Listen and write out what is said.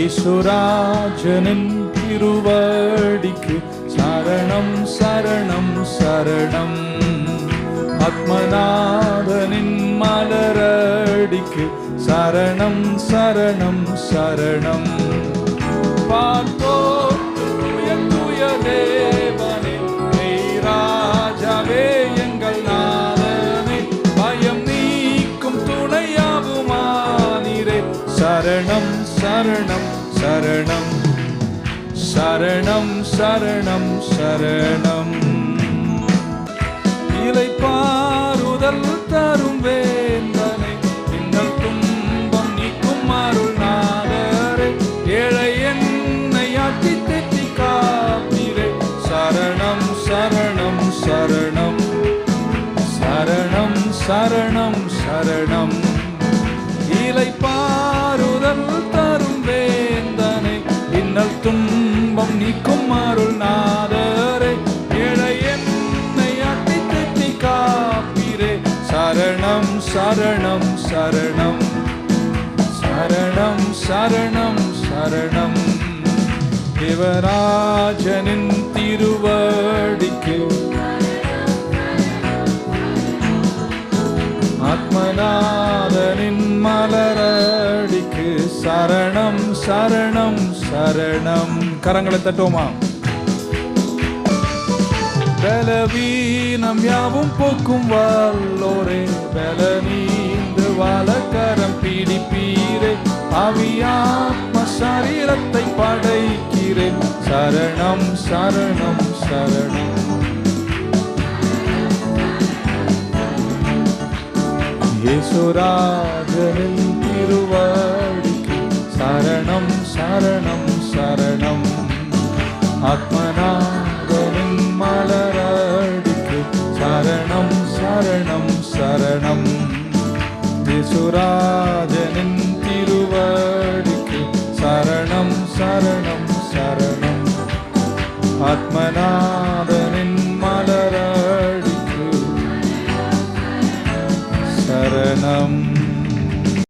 ஈசுராஜனின் திருவடிக்கு சரணம் சரணம் சரணம். ஆத்மநாதனின் மலரடிக்கு சரணம் சரணம் சரணம். பார்த்தோர் தூய தூய தேவனே, மெய் ராஜாவே எங்கள் நாதனே, பயம் நீக்கும் துணையாவுமானீரே. சரணம் சரணம் சரணம் சரணம் சரணம் சரணம். இளைப்பாறுதல் தரும் வேந்தனை, இன்னல் துன்பம் நீக்கும் அருள்நாதரே, ஏழை என்னை ஆட்டி தேற்றி காப்பீரே. சரணம் சரணம் சரணம் சரணம் சரணம் சரணம். இளைப்பாறுதல் தரும் வேந்தனை, இன்னல் துன்பம் நீக்கும் அருள்நாதரே, ஏழை என்னை ஆட்டி தேற்றி காப்பீரே. சரணம் சரணம் சரணம் சரணம் சரணம் சரணம். தேவராஜனின் திருவடிக்கு ஆத்மநாதனின் மலரடிக்கு சரணம் சரணம் சரணம். கரங்களை தட்டுவோமா? பலவீனம் யாவும் போக்கும் வல்லோரே, பலனீந்து வலக்கரம் பிடிப்பீரே, ஆவியாத்ம சரீரத்தை படைக்கிறேன். சரணம் சரணம் சரணம். யேசுராஜனின் திருவடிக்கு சரணம் சரணம் சரணம். ஆத்மநாதனின்